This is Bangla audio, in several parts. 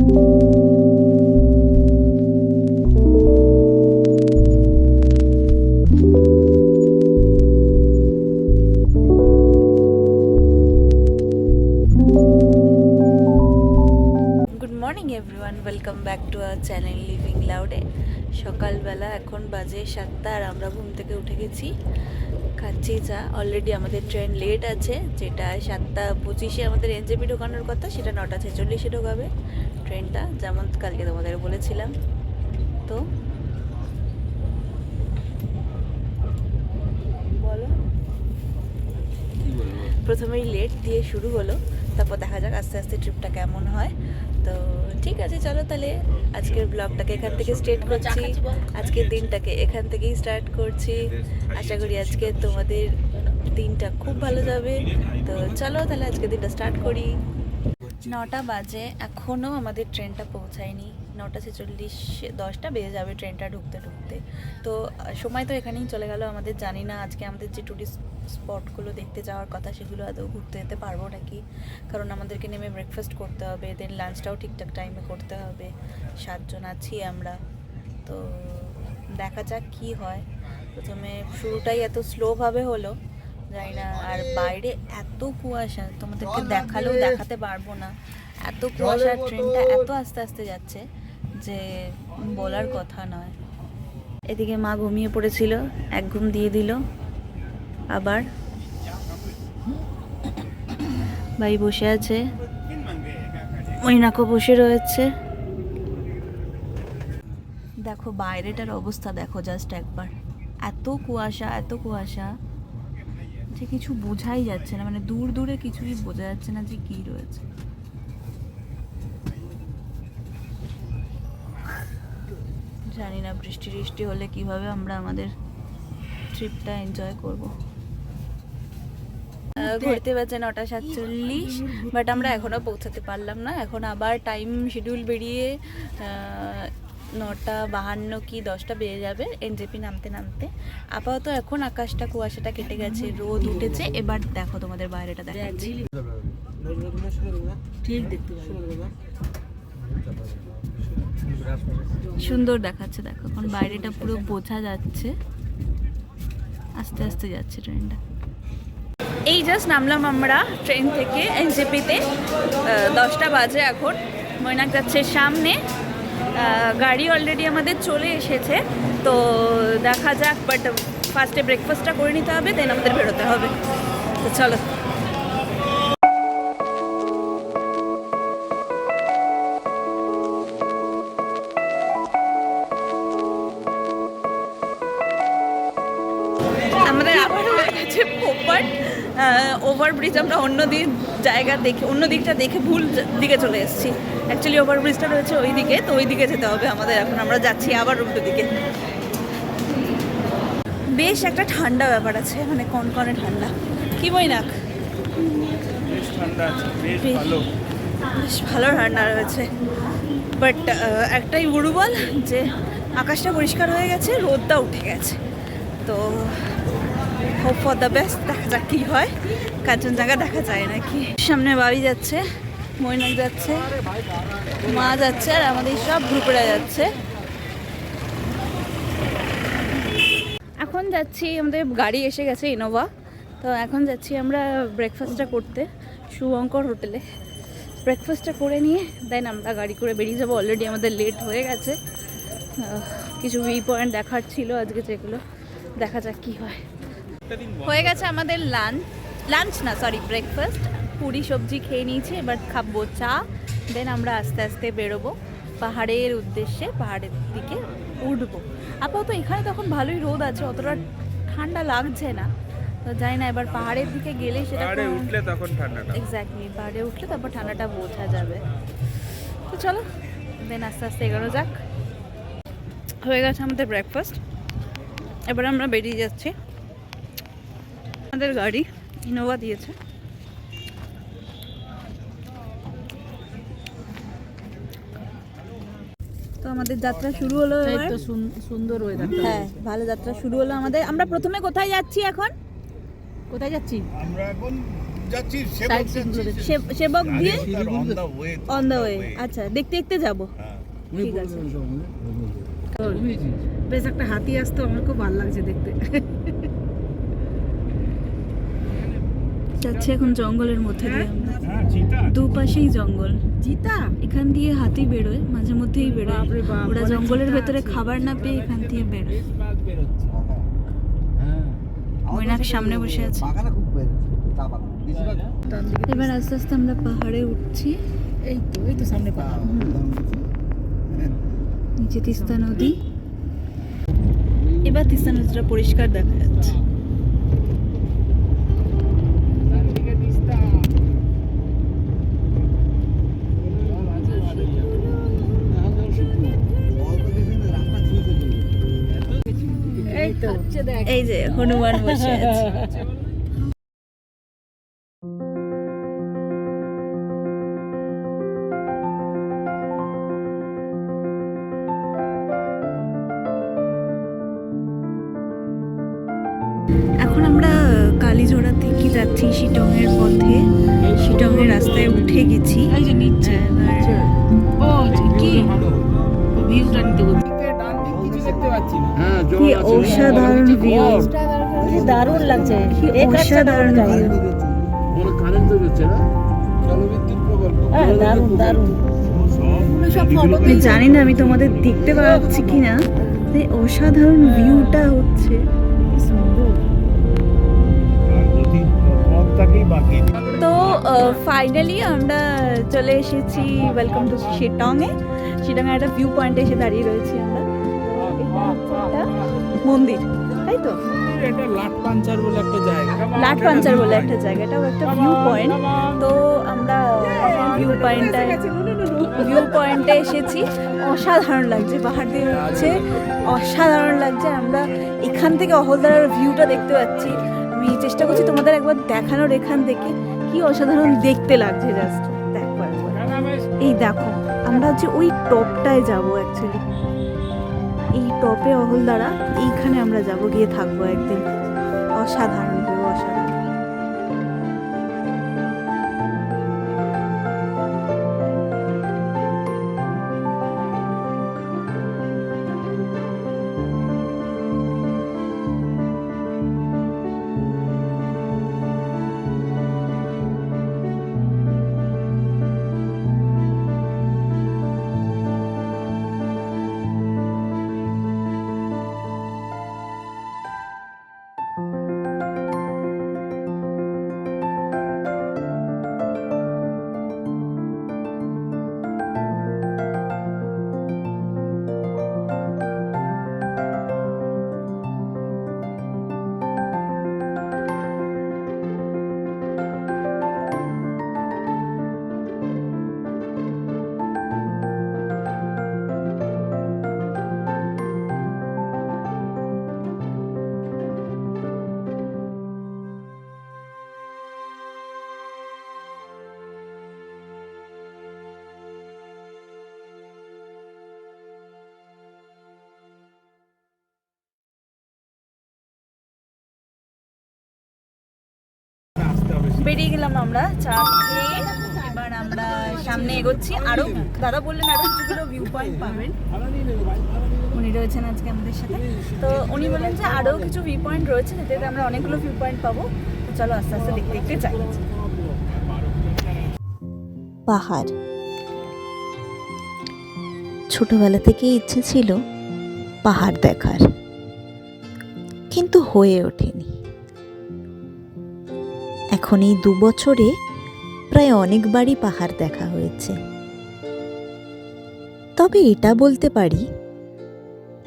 Morning everyone, welcome back to our channel living লাউডে। সকালবেলা এখন বাজে 7টা আর আমরা ঘুম থেকে উঠে গেছি, খাচ্ছি চা। অলরেডি আমাদের ট্রেন লেট আছে, যেটা 7:25-এ আমাদের এনজেপি ঢোকানোর কথা, সেটা 9:46-এ ঢোকাবে ট্রেনটা, যেমন কালকে তোমাদের বলেছিলাম। তো বলো, প্রথমেই লেট দিয়ে শুরু হলো, তারপর দেখা যাক আস্তে আস্তে ট্রিপটা কেমন হয়। তো ঠিক আছে, চলো তাহলে আজকের ব্লগটাকে এখান থেকে স্টার্ট করছি, আজকের দিনটাকে এখান থেকেই স্টার্ট করছি। আশা করি আজকে তোমাদের দিনটা খুব ভালো যাবে। তো চলো তাহলে আজকের দিনটা স্টার্ট করি। 9টা বাজে, এখনও আমাদের ট্রেনটা পৌঁছায়নি। 9:46, 10টা বেজে যাবে ট্রেনটা ঢুকতে ঢুকতে। তো সময় তো এখানেই চলে গেল আমাদের। জানি না আজকে আমাদের যে টুরিস্ট স্পটগুলো দেখতে যাওয়ার কথা সেগুলো আদৌ ঘুরতে যেতে পারবো নাকি, কারণ আমাদেরকে নেমে ব্রেকফাস্ট করতে হবে, দেন লাঞ্চটাও ঠিকঠাক টাইমে করতে হবে। 7 জন আছি আমরা, তো দেখা যাক কী হয়। প্রথমে শুরুটাই এত স্লোভাবে হলো, জানি না। আর বাইরে এত কুয়াশা, তোমাদেরকে দেখালেও দেখাতে পারবো না, এত কুয়াশা। ট্রেনটা এত আস্তে আস্তে যাচ্ছে যে বলার কথা নয়। এদিকে মা ঘুমিয়ে পড়েছিল, এক ঘুম দিয়ে দিল। আবার ভাই বসে আছে, মৈনাকও বসে রয়েছে। দেখো বাইরেটার অবস্থা দেখো জাস্ট একবার, এত কুয়াশা এত কুয়াশা যে কিছু বোঝাই যাচ্ছে না, মানে দূর দূরে কিছুই বোঝা যাচ্ছে না যে কি রয়েছে। জানি না বৃষ্টি বৃষ্টি হলে কিভাবে আমরা আমাদের ট্রিপটা এনজয় করব। ঘুরতে বাজে 9:47, বাট আমরা এখনও পৌঁছাতে পারলাম না। এখন আবার টাইম শিডিউল বেরিয়ে 9:52 কি 10টা বেজে যাবে এনজেপি নামতে নামতে। আপাতত এখন আকাশটা কুয়াশাটা কেটে গেছে, রোদ উঠেছে। এবার দেখো তোমাদের বাইরেটা দেখাচ্ছি, ঠিক দেখতে সুন্দর দেখাচ্ছে। দেখো এখন বাইরেটা পুরো বোঝা যাচ্ছে, আস্তে আস্তে যাচ্ছে ট্রেনটা। এই জাস্ট নামলাম আমরা ট্রেন থেকে এনজেপিতে, 10টা বাজে এখন। মৈনাক যাচ্ছে সামনে, গাড়ি অলরেডি আমাদের চলে এসেছে। তো দেখা যাক, বাট ফার্স্টে ব্রেকফাস্টটা করে নিতে হবে, দেন আমাদের বেরোতে হবে। তো চলো। আমাদের আবার হয়ে গেছে পোপাট ওভারব্রিজ। আমরা অন্য জায়গা দেখে, অন্য দিকটা দেখে ভুল দিকে চলে এসেছি। অ্যাকচুয়ালি ওভারব্রিজটা রয়েছে ওই দিকে, তো ওই দিকে যেতে হবে আমাদের। এখন আমরা যাচ্ছি আবার উল্টো দিকে। বেশ একটা ঠান্ডা ব্যাপার আছে, মানে কনকনে ঠান্ডা। কি মৈনাক? বেশ ভালো ঠান্ডা রয়েছে, বাট একটাই দুর্বল যে আকাশটা পরিষ্কার হয়ে গেছে, রোদটা উঠে গেছে। তো হোপ ফর দ্য বেস্ট, দেখা যাক কী হয়। কাঞ্চনজঙ্ঘা দেখা যায় নাকি। সামনে বাড়ি যাচ্ছে, মৈনাক যাচ্ছে, মা যাচ্ছে, আর আমাদের সব গ্রুপেরা যাচ্ছে। এখন যাচ্ছি, আমাদের গাড়ি এসে গেছে ইনোভা। তো এখন যাচ্ছি আমরা ব্রেকফাস্টটা করতে শুভঙ্কর হোটেলে। ব্রেকফাস্টটা করে নিয়ে দেন আমরা গাড়ি করে বেরিয়ে যাবো। অলরেডি আমাদের লেট হয়ে গেছে, কিছু ভিউ পয়েন্ট দেখার ছিল আজকে, যেগুলো দেখা যাক কী হয়। হয়ে গেছে আমাদের লাঞ্চ না সরি ব্রেকফাস্ট। পুরি সবজি খেয়ে নিয়েছি, এবার খাবো চা, দেন আমরা আস্তে আস্তে বেরোবো পাহাড়ের উদ্দেশ্যে, পাহাড়ের দিকে উঠবো। আপাতত এখানে তখন ভালোই রোদ আছে, অতটা ঠান্ডা লাগছে না। তো জানি না এবার পাহাড়ের দিকে গেলে সেটা উঠলে তখন ঠান্ডাটা, এক্স্যাক্টলি পাহাড়ে উঠলে তারপর ঠান্ডাটা বোঝা যাবে। তো চলো দেন আস্তে আস্তে এগোনো যাক। হয়ে গেছে আমাদের ব্রেকফাস্ট, এবার আমরা বেরিয়ে যাচ্ছি। আমাদের গাড়ি ইনোভা দিয়েছে। তো আমাদের যাত্রা শুরু হলো, সুন্দর ওয়েদার। হ্যাঁ, ভালো যাত্রা শুরু হলো আমাদের। আমরা প্রথমে কোথায় যাচ্ছি? এখন কোথায় যাচ্ছি? আমরা এখন যাচ্ছিস সাইড সিনগুলো সেবক দিয়ে অন দা ওয়ে। আচ্ছা, দেখতে দেখতে যাবো। ঠিক আছে। বেশ একটা হাতি আসতো, আমার খুব ভালো লাগছে দেখতে। যাচ্ছে এখন জঙ্গলের মধ্যে দিয়ে আমরা, দুপাশেই জঙ্গল। চিতা এখান দিয়ে হাতি বেরোয়, মাঝে মধ্যেই বেরোয়। ওরা জঙ্গলের ভেতরে খাবার না পেয়ে এখান দিয়ে বেরোয়। মৈনাক সামনে বসে আছে। এবার আস্তে আস্তে আমরা পাহাড়ে উঠছি। এই তো সামনে পাহাড়, নিচে তিস্তা নদী। এবার তিস্তা নদীটা পরিষ্কার দেখা যাচ্ছে। এই যে হনুমান বসে আছে। এখন আমরা কালীঝোড়া থেকে যাচ্ছি শিটংয়ের পথে। শিটংয়ের রাস্তায় উঠে গেছি। এই যে নিচে ও কি ভিউটা নিতে বলছি। কি অসাধারণ ভিউ, কি দারুণ লাগছে, অসাধারণ ভিউ। কারেন্ট হচ্ছে না, জলবিদ্যুৎ প্রকল্প। হ্যাঁ, দারুণ দারুণ। আমি জানি না আমি তোমাদের দেখতে পাচ্ছি কিনা, এই অসাধারণ ভিউটা হচ্ছে সুন্দর। তো ফাইনালি আমরা চলে এসেছি ওয়েলকাম টু শিটংয়ে। শিটংয়ে একটা ভিউ পয়েন্টে এসে দাঁড়িয়ে রয়েছি আমরা। এটা হচ্ছে একটা মন্দির, তাই তো? এটা লাটপাঞ্চার বলে একটা জায়গা। লাটপাঞ্চার বলে একটা জায়গা, এটাও একটা ভিউ পয়েন্ট। তো আমরা ভিউ পয়েন্টে এসেছি। অসাধারণ লাগছে, পাহাড় দিয়ে হচ্ছে অসাধারণ লাগছে। আমরা এখান থেকে অহলদার ভিউটা দেখতে পাচ্ছি। আমি চেষ্টা করছি তোমাদের একবার দেখানোর, এখান থেকে কি অসাধারণ দেখতে লাগছে। জাস্ট দেখো একবার, এই দেখো আমরা হচ্ছে ওই টপটায় যাবো অ্যাকচুয়ালি। এই টপে অহলদারা, এইখানে আমরা যাব, গিয়ে থাকবো একদিন। অসাধারণ ভিউ, অসাধারণ। বেরিয়ে গেলাম আমরা চা খেয়ে। এবার আমরা সামনে এগোচ্ছি। আরো দাদা বললেন আরো কিছুগুলো ভিউ পয়েন্ট পাবেন, উনি রয়েছেন আজকে আমাদের সাথে। তো উনি বললেন যে আরো কিছু ভিউ পয়েন্ট রয়েছে, যেটাতে আমরা অনেকগুলো ভিউ পয়েন্ট পাবো। তো চলো আস্তে আস্তে দেখতে দেখতে যাই। পাহাড়, ছোটবেলা থেকে ইচ্ছে ছিল পাহাড় দেখার, কিন্তু হয়ে ওঠেনি। এখন এই 2 বছরে প্রায় অনেকবারই পাহাড় দেখা হয়েছে। তবে এটা বলতে পারি,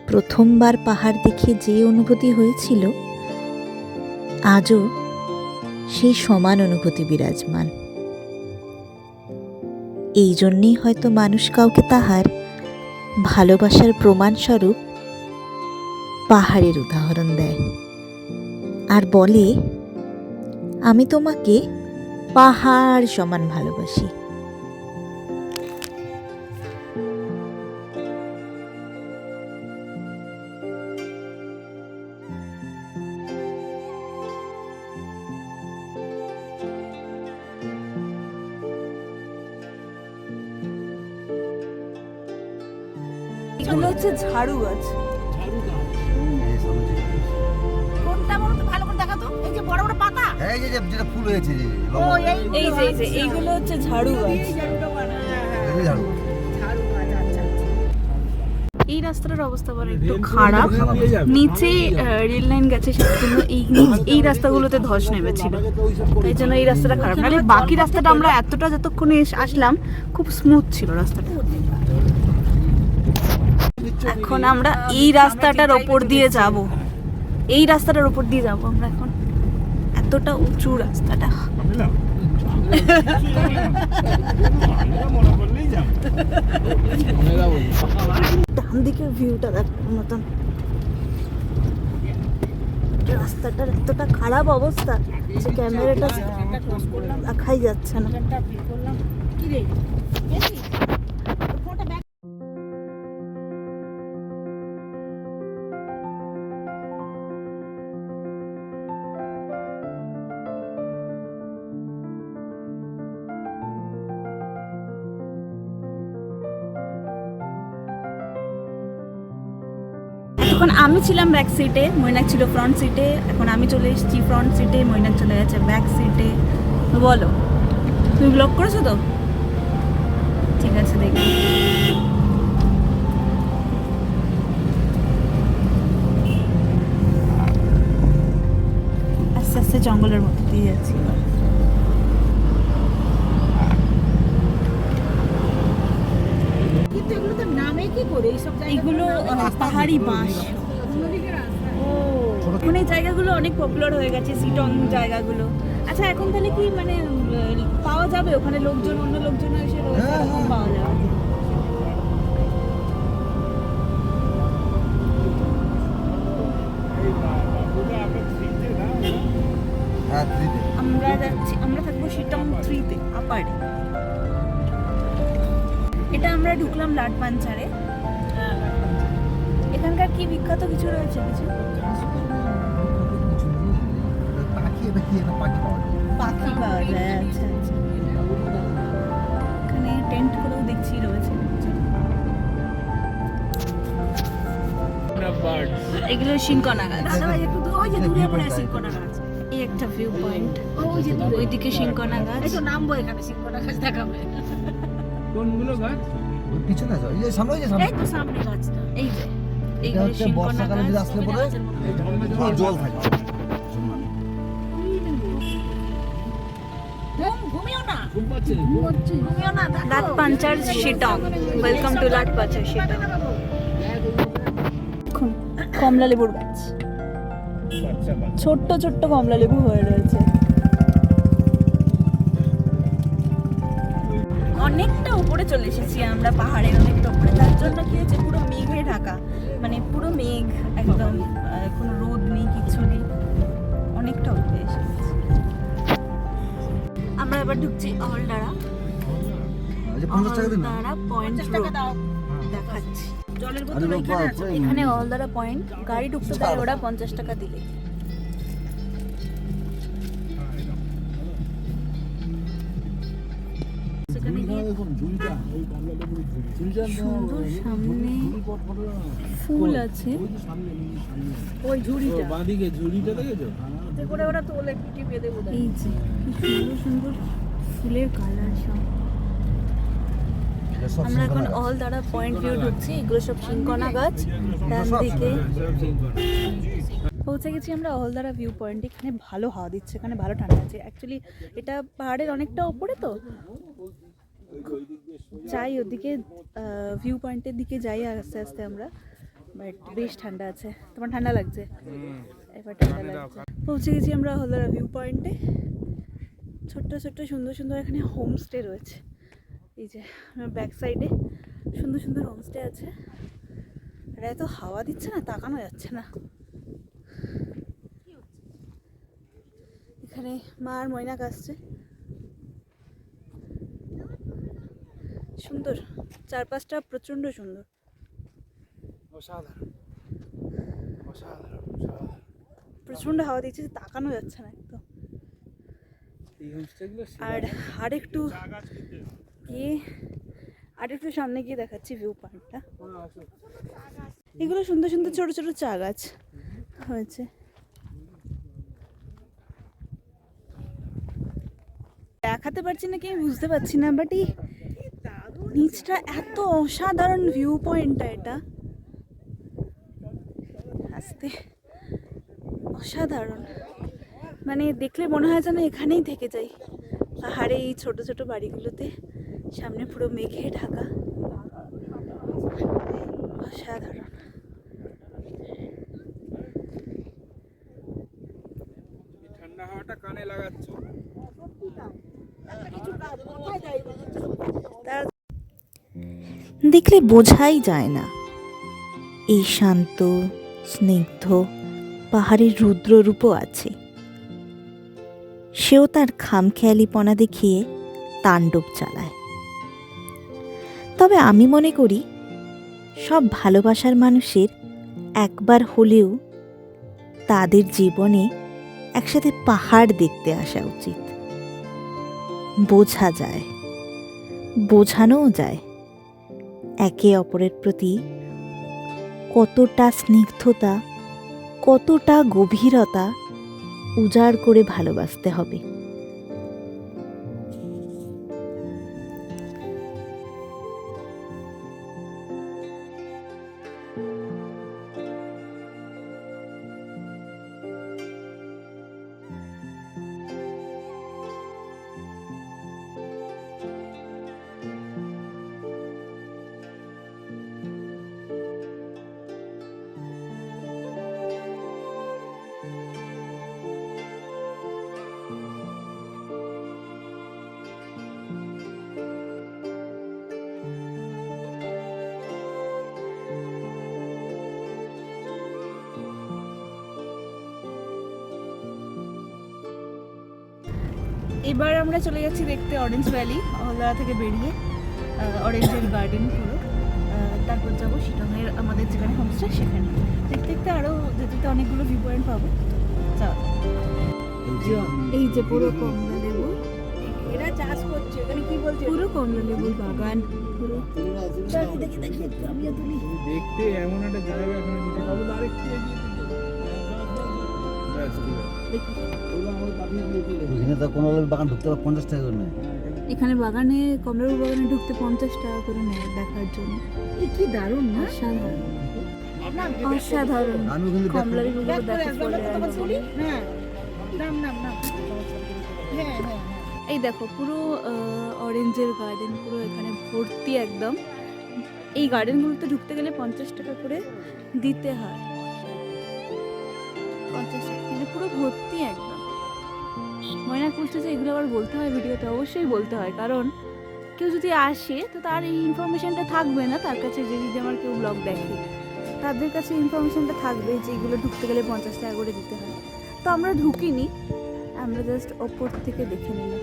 প্রথমবার পাহাড় দেখে যে অনুভূতি হয়েছিল, আজও সেই সমান অনুভূতি বিরাজমান। এই জন্যেই হয়তো মানুষ কাউকে তাহার ভালোবাসার প্রমাণস্বরূপ পাহাড়ের উদাহরণ দেয় আর বলে, আমি তোমাকে পাহাড় সমান ভালোবাসি। এগুলো হচ্ছে ঝাড়ু গাছ। কোনটা বলো তো ভালো করে দেখাতো, এই যে বড় বড় পাতা, এই যে যেটা ফুল হয়েছে যে ও এই যে এইগুলো হচ্ছে ঝাড়ু গাছ। এই ঝাড়ু। এই রাস্তাটার অবস্থা বলে একটু খারাপ, নিচে রেল লাইন গেছে সেটার জন্য এই রাস্তাগুলোতে ধস নেমেছিল, তাই জন্য এই রাস্তাটা খারাপ। নাহলে বাকি রাস্তাটা আমরা এতটা যতক্ষণে আসলাম খুব স্মুথ ছিল রাস্তাটা। এখন আমরা এই রাস্তাটার ওপর দিয়ে যাব, এই রাস্তাটার ওপর দিয়ে যাব আমরা এখন। এতটা উঁচু রাস্তাটা। ডান দিকের ভিউটা দেখার মতন। রাস্তাটার এতটা খারাপ অবস্থা যে ক্যামেরাটা দেখাই যাচ্ছে না। কি রে গেছিস? ফোনটা ব্যাক এখন আমি ছিলাম ব্যাক সিটে, মৈনাক ছিল ফ্রন্ট সিটে। এখন আমি চলে এসেছি ফ্রন্ট সিটে, মৈনাক চলে গেছে ব্যাক সিটে। বলো, তুমি ব্লগ করেছো তো? ঠিক আছে, দেখি। আস্তে আস্তে জঙ্গলের মধ্যে দিয়ে যাচ্ছি। কিন্তু এগুলো তো নামে কি করে এইসব জায়গা? এগুলো পাহাড়ি বাঁশ। ও এখন এই জায়গাগুলো অনেক পপুলার হয়ে গেছে, সিটং জায়গাগুলো। আচ্ছা, এখন তাহলে কি মানে পাওয়া যাবে ওখানে লোকজন, অন্য লোকজন এসে রয়েছে এরকম পাওয়া যাবে? হ্যাঁ 3 আমরা যাচ্ছি, আমরা থাকবো সিটং 3-তে, আপারে। এটা আমরা ঢুকলাম লাট পাঞ্চারে। এখানকার কি বিখ্যাত কিছু রয়েছে? কিছু পাখি, এটা কি এটা পাখি পাওয়া যায়। পাখি পাওয়া যায়। আচ্ছা আচ্ছা, এখানে টেন্ট করেও দেখছি রয়েছে। এগুলো শিংকনা গাছ। দাদা ভাই একটু ওই যে দূরে মনে হয় সিংকোনা গাছ, এই একটা ভিউ পয়েন্ট, ওই যে দূরে ওইদিকে শিংকনা গাছ। এই তো নামবো এখানে সিংকোনা গাছ দেখাবে। কোনগুলো গাছ? ওই পিছনে আছে, এই যে সামনে, ওই যে সামনে। এই তো সামনে গাছটা। এই যে এটা এইগুলো হচ্ছে শিংকনা বর্ষাকালে যদি গাছ। আসলে পরে পুরো জল থাকে। ঘুমিও না, ঘুম পাচ্ছে? ঘুমিও না। লাট পাঞ্চার শিটং, ওয়েলকাম টু লাট পাঞ্চার শিটং। দেখুন কমলা লেবুর গাছ, ছোট্ট ছোট্ট কমলা লেবু হয়ে রয়েছে। অনেকটা উপরে চলে এসেছি আমরা, পাহাড়ের অনেকটা উপরে। তার জন্য কি হচ্ছে, পুরো মেঘে ঢাকা, মানে পুরো মেঘ একদম, কোনো রোদ নেই, কিছু নেই, অনেকটা উপরে এসে গেছি। আমরা এবার ঢুকছি অহলদারা। এই যে 50 টাকা দিন না। অহলদারা পয়েন্ট 50 টাকা দাও। দেখাচ্ছি। জলের আরে বোতল এখানে বাবা, আছে। এখানে অহলদারা পয়েন্ট, গাড়ি ঢুকতে দেয় ওরা 50 টাকা দিলে। সেখানে গিয়ে সুন্দর সামনে ফুল আছে। ওই ঝুড়িটা বাঁদিকে ঝুড়িটা দেখেছো? এতে করে ওরা তোলে টিপে দেবো। এই যে কি সুন্দর সুন্দর ফুলের কালার সব। এটা সব আমরা এখন শিংকনা গাছ। অহলদারা পয়েন্ট ভিউ ঢুকছি। এগুলো সব শিংকনা গাছ। ডান দিকে পৌঁছে গেছি আমরা অহলদারা ভিউ পয়েন্ট। এখানে ভালো হাওয়া দিচ্ছে, এখানে ভালো ঠান্ডা আছে। অ্যাকচুয়ালি এটা পাহাড়ের অনেকটা উপরে, তো যাই ওদিকে ভিউ পয়েন্টের দিকে যাই আস্তে আস্তে আমরা। বাট বেশ ঠান্ডা আছে। তোমার ঠান্ডা লাগছে? এবার ঠান্ডা লাগছে। পৌঁছে গেছি আমরা অহলদারা ভিউ পয়েন্টে। ছোট্ট ছোট্ট সুন্দর সুন্দর এখানে হোমস্টে রয়েছে। এই যে ব্যাক সাইডে সুন্দর সুন্দর হোমস্টে আছে। আর এত হাওয়া দিচ্ছে না, তাকানো যাচ্ছে না। এখানে মা আর ময়নাক আসছে। সুন্দর, চারপাশটা প্রচন্ড সুন্দর। অসাধারণ, অসাধারণ, প্রচন্ড হাওয়া দিচ্ছে, তাকানো যাচ্ছে না একদম। এই হোমস্টেগুলো আর আরেকটু গিয়ে আর একটু সামনে গিয়ে দেখাচ্ছি ভিউ পয়েন্টটা। এগুলো সুন্দর সুন্দর ছোট ছোট চা গাছ হয়েছে। দেখাতে পারছি না কি আমি বুঝতে পারছি না, বাট এই নিচটা এত অসাধারণ ভিউ পয়েন্টটা, এটা আস্তে অসাধারণ, মানে দেখলে মনে হয় যেন এখানেই থেকে যাই। পাহাড়ে এই ছোট ছোট বাড়িগুলোতে, সামনে পুরো মেঘে ঢাকা, অসাধারণ। ঠান্ডা হাওয়াটা কানে লাগাচ্ছ। দেখলে বোঝাই যায় না এই শান্ত স্নিগ্ধ পাহাড়ের রুদ্ররূপও আছে। সেও তার খামখেয়ালিপনা দেখিয়ে তাণ্ডব চালায়। তবে আমি মনে করি সব ভালোবাসার মানুষের একবার হলেও তাদের জীবনে একসাথে পাহাড় দেখতে আসা উচিত। বোঝা যায়, বোঝানোও যায় একে অপরের প্রতি কতটা স্নিগ্ধতা, কতটা গভীরতা উজাড় করে ভালোবাসতে হবে। এবার আমরা চলে যাচ্ছি দেখতে অরেঞ্জ ভ্যালি, হলদা থেকে বেরিয়ে অরেঞ্জের গার্ডেন পুরো। তারপর যাবো শিটংয়ের আমাদের যেখানে হোমস্টে সেখানে। দেখতে দেখতে আরও যেতে অনেকগুলো ভিউ পয়েন্ট পাবো। চল, এই যে পুরো কমলা লেবু, এরা চাষ করছে, এখানে কি বলছে? পুরো কমলা লেবুর বাগান পুরো। দেখি দেখি আমিও তুলি। দেখতে এমন একটা জায়গা এখানে দিতে পাবো, আরেকটু এগিয়ে দিতে। ব্যাস, ঠিক আছে। ওগুলো আমাদের পাঠিয়ে দিয়েছিল। এখানে তো কোনো বাগান ঢুকতে 50 টাকা করে নেয়। এখানে বাগানে কমলা লেবু বাগানে ঢুকতে 50 টাকা করে নেয় দেখার জন্য। এই কি দারুণ না, অসাধারণ অসাধারণ। আমি কিন্তু কমলা লেবুগুলো দেখা পড়ে তুলি। হ্যাঁ, নাম নাম নাম। হ্যাঁ হ্যাঁ। এই দেখো পুরো অরেঞ্জের গার্ডেন পুরো এখানে ভর্তি একদম। এই গার্ডেনগুলোতে ঢুকতে গেলে 50 টাকা করে দিতে হয়। 50 টাকা মানে পুরো ভর্তি একদম। ময়না করছে যে এগুলো আবার বলতে হয় ভিডিওতে, অবশ্যই বলতে হয়, কারণ কেউ যদি আসে তো তার এই ইনফরমেশনটা থাকবে না তার কাছে। যে যদি আমার কেউ ব্লগ দেখে তাদের কাছে ইনফরমেশনটা থাকবে যে এগুলো ঢুকতে গেলে 50 টাকা করে দিতে হয়। তো আমরা ঢুকিনি, আমরা জাস্ট ওপর থেকে দেখে নিলাম।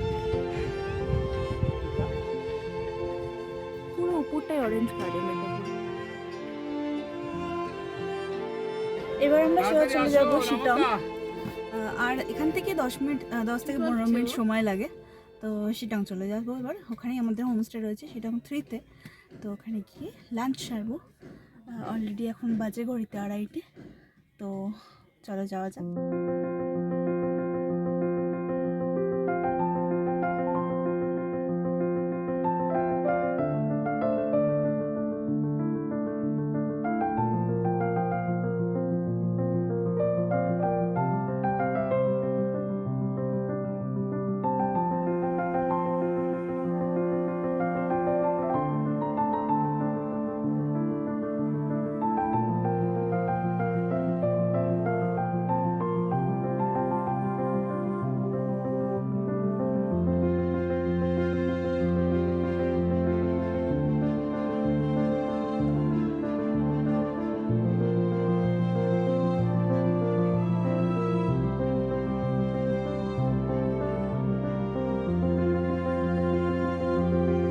পুরো উপরটাই অরেঞ্জ গার্ডেন। এবার আমরা চলে যাবো শিটং। আর এখান থেকে 10 থেকে 15 মিনিট সময় লাগে। তো শিটং চলে যাবো এবার। ওখানেই আমাদের হোমস্টে রয়েছে শিটং 3-তে। তো ওখানে গিয়ে লাঞ্চ সারবো। অলরেডি এখন বাজে ঘড়িতে 2:30। তো চলো যাওয়া যাক।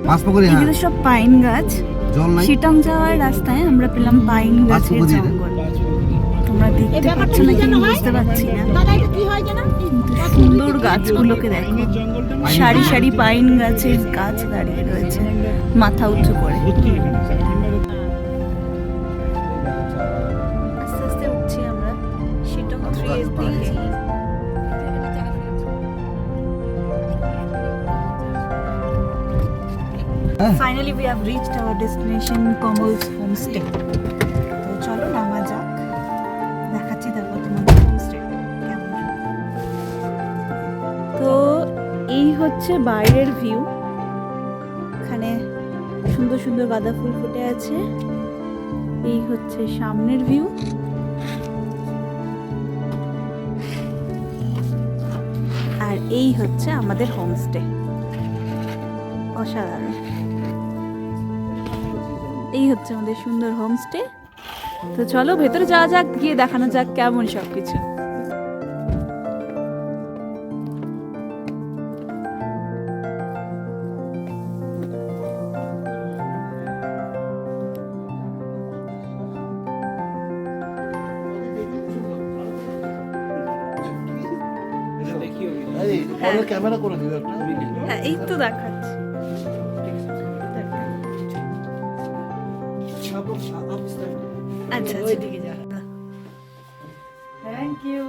পাঁচপুকুরি, হ্যাঁ, এগুলো সব পাইন গাছ। জল নাই। শিটং যাওয়ার রাস্তায় আমরা পেলাম পাইন গাছের পাঁচপুকুরি রে। জঙ্গল। তোমরা দেখতে পাচ্ছ না কি বুঝতে পারছি না। দাদা এটা কি হয় জানো? এই কিন্তু সুন্দর গাছগুলোকে দেখো, জঙ্গলটা সারি সারি পাইন গাছের গাছ দাঁড়িয়ে রয়েছে মাথা উঁচু করে। আস্তে আস্তে উঠছি আমরা শিটং 3 এর দিকে। Finally we have reached our destination Kamal's homestay. তো চলো নামা যাক, দেখাচ্ছি তারপর তোমাদের হোমস্টে কেমন। তো এই হচ্ছে বাইরের ভিউ, এখানে সুন্দর সুন্দর গাঁদা ফুল ফুটে আছে। এই হচ্ছে সামনের ভিউ, আর এই হচ্ছে আমাদের হোমস্টে। অসাধারণ। এই হচ্ছে আমাদের সুন্দর হোমস্টে। তো চলো ভেতরে যাওয়া যাক, গিয়ে দেখানো যাক কেমন সবকিছু। ক্যামেরা করে দিও একটা। হ্যাঁ এই তো দেখাচ্ছি। আচ্ছা ওইদিকে যা। Thank you.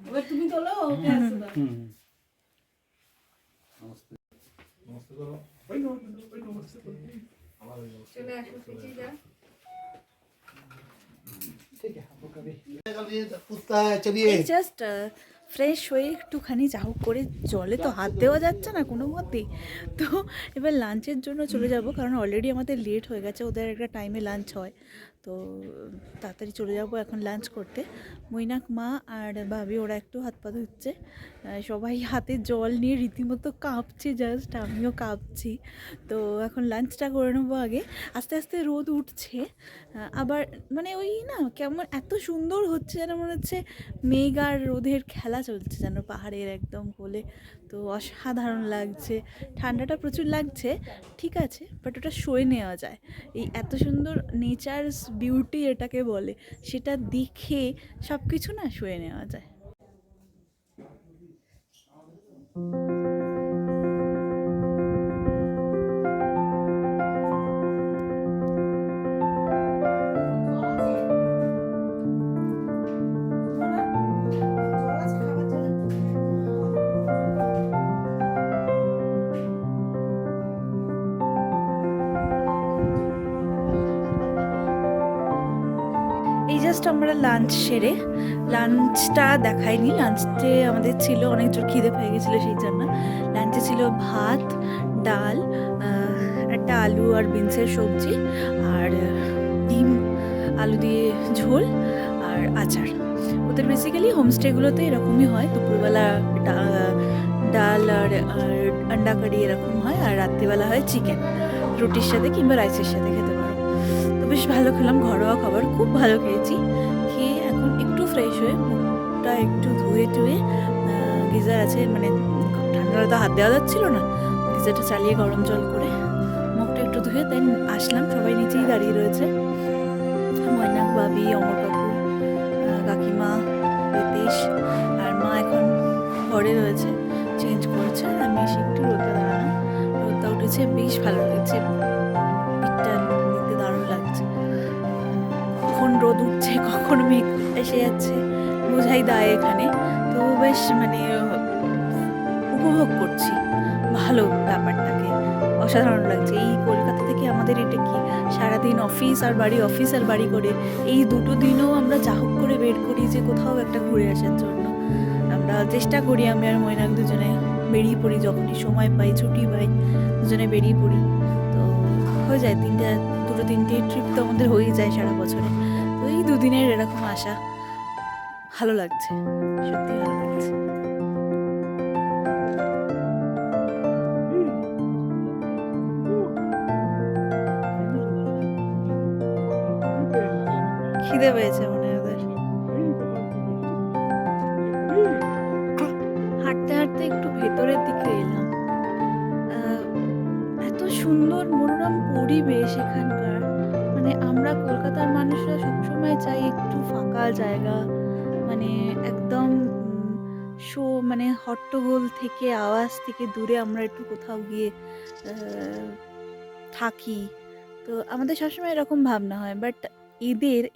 এবার তুমি তোলো, ওকে আসতে দাও। চলে আসো, পিছিয়ে যা। জাস্ট ফ্রেশ হয়ে একটুখানি যা হোক করে, জলে তো হাত দেওয়া যাচ্ছে না কোনো মতেই। তো এবার লাঞ্চের জন্য চলে যাব, কারণ অলরেডি আমাদের লেট হয়ে গেছে, ওদের একটা টাইমে লাঞ্চ হয়। তো তাড়াতাড়ি চলে যাব এখন লাঞ্চ করতে। মৈনাক মা আর ভাবি ওরা একটু হাত পা ধুচ্ছে, সবাই হাতে জল নিয়ে রীতিমতো কাঁপছে, জাস্ট আমিও কাঁপছি। তো এখন লাঞ্চটা করে নেবো আগে। আস্তে আস্তে রোদ উঠছে, আবার মানে ওই না কেমন এত সুন্দর হচ্ছে যেন মনে হচ্ছে মেঘ আর রোদের খেলা চলছে যেন পাহাড়ের একদম কোলে। তো অসাধারণ লাগছে, ঠান্ডাটা প্রচুর লাগছে ঠিক আছে, বাট ওটা সয়ে নেওয়া যায়। এই এত সুন্দর নেচারস বিউটি এটাকে বলে, সেটা দেখে সব কিছু না সয়ে নেওয়া যায়। এই জাস্ট আমরা লাঞ্চ সেরে, লাঞ্চটা দেখাইনি, লাঞ্চে আমাদের ছিল অনেক জোর খিদে পেয়ে গেছিলো, সেই জন্য লাঞ্চে ছিল ভাত, ডাল, একটা আলু আর বিনসের সবজি, আর ডিম আলু দিয়ে ঝোল আর আচার। ওদের বেসিক্যালি হোমস্টেগুলোতে এরকমই হয়, দুপুরবেলা ডাল আর আন্ডা কারি এরকম হয়, আর রাত্রিবেলা হয় চিকেন, রুটির সাথে কিংবা রাইসের সাথে খেতে পারো। তো বেশ ভালো খেলাম, ঘরোয়া খাবার খুব ভালো খেয়েছি। খেয়ে এখন একটু ফ্রেশ হয়ে মুখটা একটু ধুয়ে টুয়ে, গিজার আছে মানে ঠান্ডাটা তো হাত দেওয়া যাচ্ছিলো না, গিজারটা চালিয়ে গরম জল করে মুখটা একটু ধুয়ে দেন আসলাম। সবাই নিচেই দাঁড়িয়ে রয়েছে, ময়নাক, ভাবি, অমর কাকু, কাকিমা, রিতেশ আর মা এখন ঘরে রয়েছে, চেঞ্জ করছে। আর আমি এসে একটু রোদটা দাঁড়ালাম, রোদটা উঠেছে, বেশ ভালো লাগছে, পিঠটা দেখতে দারুণ লাগছে। কখন রোদ উঠছে কখন মেঘ এসে যাচ্ছে বোঝাই দায় এখানে। তো বেশ মানে উপভোগ করছি ভালো ব্যাপারটাকে, অসাধারণ লাগছে। এই কলকাতা থেকে আমাদের এটা কি সারাদিন অফিস আর বাড়ি, অফিস আর বাড়ি করে, এই দুটো দিনও আমরা যা হোক করে বের করি যে কোথাও একটা ঘুরে আসার জন্য। আমরা চেষ্টা করি, আমি আর মৈনাক দুজনে বেরিয়ে পড়ি, যখনই সময় পাই ছুটি পাই দুজনে বেরিয়ে পড়ি। তো হয়ে যায় দুটো তিনটে ট্রিপ তো আমাদের হয়েই যায় সারা বছরে। তো এই দুদিনের এরকম আসা ভালো লাগছে, সত্যি ভালো লাগছে। খিদে পেয়েছে মনে হয় ওদের। হাঁটতে হাঁটতে একটু ভেতরের দিকে এলাম, এত সুন্দর মনোরম পরিবেশ এখানকার। মানে আমরা কলকাতার মানুষরা সবসময় চাই একটু ফাঁকা জায়গা, মানে একদম মানে হট্টগোল থেকে, আওয়াজ থেকে দূরে আমরা একটু কোথাও গিয়ে থাকি। তো আমাদের সবসময় এরকম ভাবনা হয়, বাট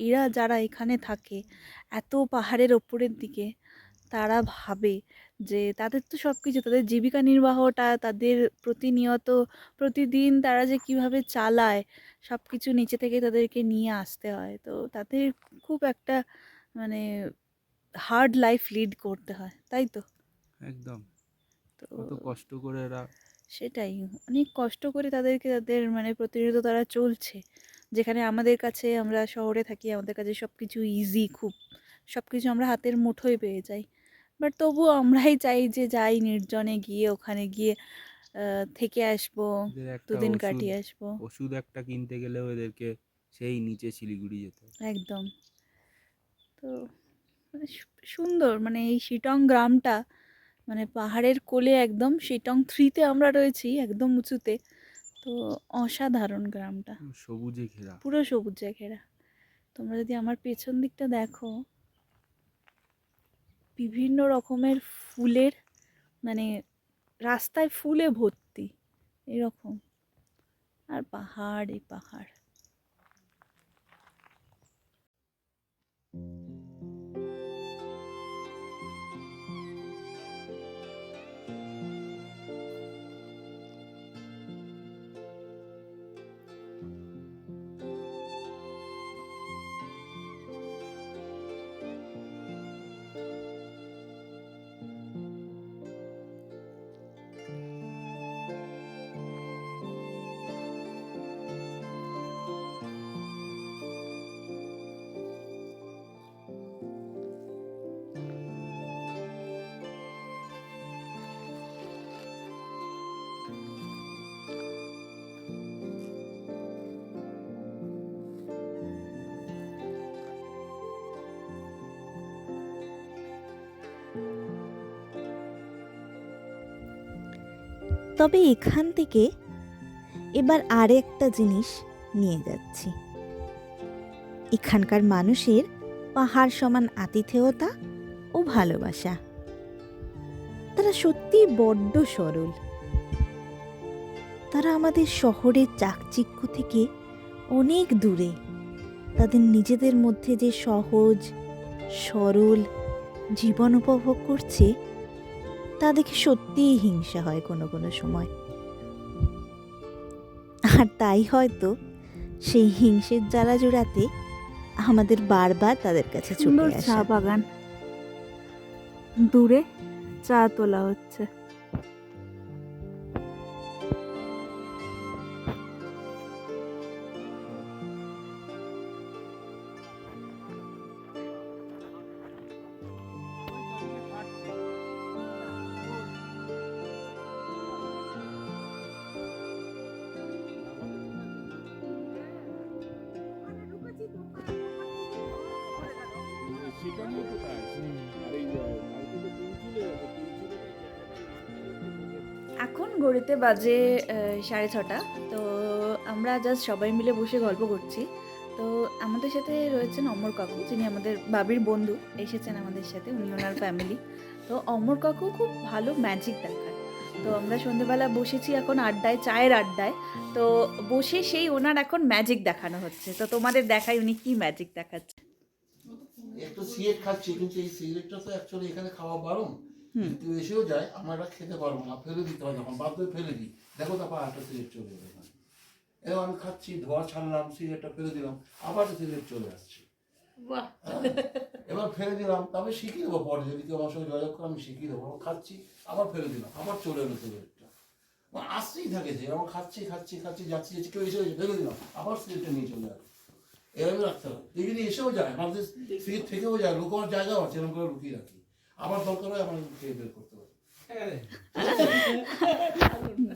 এরা যারা এখানে থাকে এত পাহাড়ের ওপরের দিকে, তারা ভাবে যে তাদের তো সব কিছু, তাদের জীবিকা নির্বাহটা, তাদের প্রতিনিয়ত প্রতিদিন তারা যে কিভাবে চালায়, সব কিছু নিচে থেকে তাদেরকে নিয়ে আসতে হয়। তো তাদের খুব একটা মানে হার্ড লাইফ লিড করতে হয়, তাই তো? একদম, তো কত কষ্ট করে এরা। সেটাই, অনেক কষ্ট করে তাদের মানে প্রতিনিয়ত তারা চলছে। যেখানে আমাদের কাছে, আমরা শহরে থাকি, আমাদের কাছে সব কিছু ইজি, খুব সব কিছু আমরা হাতের মুঠোয় পেয়ে যাই। বাট তবুও আমরাই চাই যে যাই নির্জনে গিয়ে, ওখানে গিয়ে থেকে আসবো, এদের একটা দুদিন ওষুধ কাটিয়ে আসবো। ওষুধ একটা কিনতে গেলেও এদেরকে সেই নিচে শিলিগুড়ি যেতে হয়। একদম। তো মানে সুন্দর, মানে এই শিটং গ্রামটা, মানে পাহাড়ের কোলে একদম, শিটং 3-তে আমরা রয়েছি, একদম উঁচুতে। তো অসাধারণ গ্রামটা, সবুজে ঘেরা। পুরো সবুজে ঘেরা। তোমরা যদি আমার পেছন দিকটা দেখো, বিভিন্ন রকমের ফুলের, মানে রাস্তায় ফুলে ভর্তি এরকম, আর পাহাড়, এই পাহাড়। তবে এখান থেকে এবার আরেকটা জিনিস নিয়ে যাচ্ছি। এখানকার মানুষের পাহাড় সমান আতিথেয়তা ও ভালোবাসা। তারা সত্যি বড্ড সরল। তারা আমাদের শহরের চাকচিক্য থেকে অনেক দূরে। তাদের নিজেদের মধ্যে যে সহজ সরল জীবন উপভোগ করছে, তা দেখে সত্যিই হিংসা হয় কোনো কোনো সময়। আর তাই হয়তো সেই হিংসের জ্বালা জোড়াতে আমাদের বারবার তাদের কাছে ছুটে সুন্দর চা আসা। বাগান, দূরে চা তোলা হচ্ছে। সেটাও তো তাই। আর এই কালকে তো তিনচুলে যাবো, এখন ঘড়িতে বাজে 6:30। তো আমরা জাস্ট সবাই মিলে বসে গল্প করছি। তো আমাদের সাথে রয়েছেন অমর কাকু, যিনি আমাদের বাবির বন্ধু, এসেছেন আমাদের সাথে, উনি ওনার ফ্যামিলি। তো অমর কাকু খুব ভালো ম্যাজিক দেখান। তো আমরা সন্ধ্যেবেলা বসেছি এখন আড্ডায়, চায়ের আড্ডায়। তো বসে সেই ওনার এখন ম্যাজিক দেখানো হচ্ছে। তো তোমাদের দেখাই উনি কি ম্যাজিক দেখাচ্ছে। একটু সিগারেট খাচ্ছি, কিন্তু এই সিগারেটটা তো অ্যাকচুয়ালি এখানে খাওয়া বারণ। যদি কেউ এসেও যায়, আমরা এটা খেতে পারবো না, ফেলে দিতে হয়, যখন বাধ্য হয়ে ফেলে দিই। দেখো তারপর একটা সিগারেট চলে এলো এখানে। এবার আমি খাচ্ছি, ধোয়া ছাড়লাম, সিগারেটটা ফেলে দিলাম, আবার সিগারেট চলে আসছে। এবার ফেলে দিলাম, তবে শিখিয়ে দেবো পরে, যদি কেউ আমার সঙ্গে যোগাযোগ করে আমি শিখিয়ে দেবো। খাচ্ছি, আবার ফেলে দিলাম, আবার চলে এলো সিগারেটটা। আসতেই থাকে, যে আমার খাচ্ছি খাচ্ছি খাচ্ছি, যাচ্ছি যাচ্ছি, কেউ এসে ফেলে দিলাম, আবার সিগারেটটা নিয়ে চলে আসে। এরকম রাখতে হবে। তুই যদি এসেও যায়, আমাদের সিগারেট থেকেও যায়, লুকোবার জায়গাও আছে, এরকম করে লুকিয়ে রাখি। আবার দরকার হয় আমার খেয়ে বের করতে পারি।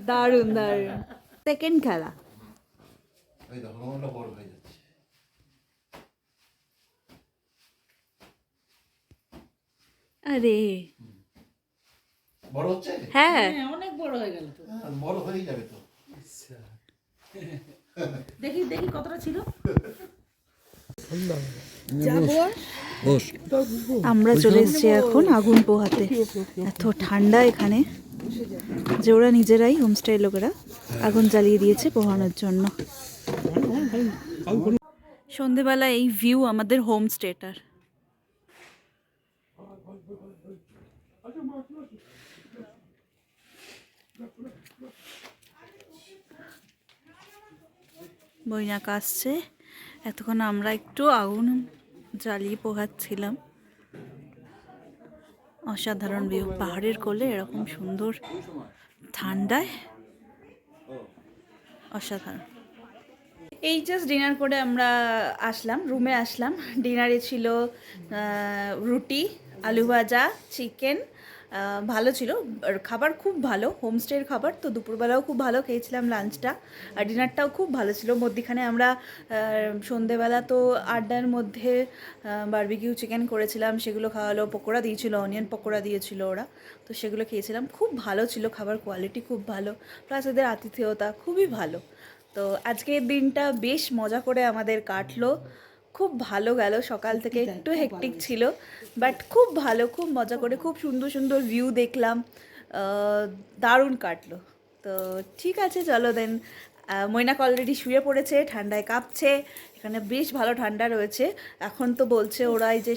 দারুণ দারুণ। সেকেন্ড খেলা। এই দেখো রুমটা বড় হয়ে যাচ্ছে। আরে বড় হচ্ছে? হ্যাঁ, হ্যাঁ, অনেক বড় হয়ে গেল তো। বড় হয়েই যাবে তো। দেখি দেখি কতটা ছিল আমরা চলে এসেছি এখন আগুন পোহাতে। এত ঠান্ডা এখানে যে ওরা নিজেরাই হোমস্টে লোকেরা আগুন জ্বালিয়ে দিয়েছে পোহানোর জন্য। সন্ধেবেলা এই ভিউ আমাদের হোমস্টেটার। বৈনাক আসছে, এতক্ষণ আমরা একটু আগুন জ্বালিয়ে পোহাচ্ছিলাম। অসাধারণ ভিউ, পাহাড়ের কোলে এরকম সুন্দর ঠান্ডায় অসাধারণ। এই জাস্ট ডিনার করে আমরা আসলাম, রুমে আসলাম। ডিনারে ছিল রুটি, আলু ভাজা, চিকেন। ভালো ছিল খাবার, খুব ভালো হোমস্টের খাবার। তো দুপুরবেলাও খুব ভালো খেয়েছিলাম লাঞ্চটা, আর ডিনারটাও খুব ভালো ছিল। মধ্যিখানে আমরা সন্ধেবেলা তো আড্ডার মধ্যে বারবিকিউ চিকেন করেছিলাম, সেগুলো খাওয়ালো। পকোড়া দিয়েছিল, অনিয়ন পকোড়া দিয়েছিল ওরা, তো সেগুলো খেয়েছিলাম। খুব ভালো ছিল খাবার, কোয়ালিটি খুব ভালো, প্লাস এদের আতিথেয়তা খুবই ভালো। তো আজকের দিনটা বেশ মজা করে আমাদের কাটলো, খুব ভালো গেল। সকাল থেকে একটু হেক্টিক ছিল, বাট খুব ভালো, খুব মজা করে, খুব সুন্দর সুন্দর ভিউ দেখলাম, দারুণ কাটলো। তো ঠিক আছে, চলো দেন। মৈনাক অলরেডি শুয়ে পড়েছে, ঠান্ডায় কাঁপছে। এখানে বেশ ভালো ঠান্ডা রয়েছে এখন। তো বলছে ওরা যে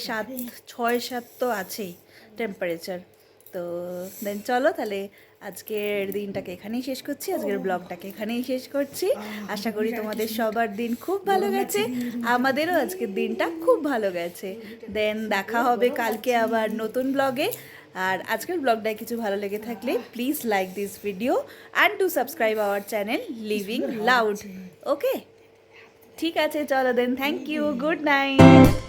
6-7 তো আছেই টেম্পারেচার। তো দেন চলো তাহলে আজকের দিনটাকে এখানেই শেষ করছি, আজকের ব্লগটাকে এখানেই শেষ করছি। আশা করি তোমাদের সবার দিন খুব ভালো গেছে, আমাদেরও আজকের দিনটা খুব ভালো গেছে। দেন দেখা হবে কালকে আবার নতুন ব্লগে। আর আজকের ব্লগটায় কিছু ভালো লেগে থাকলে please like this video and do subscribe our channel living loud. Okay, ঠিক আছে, চলো then. Thank you, good night.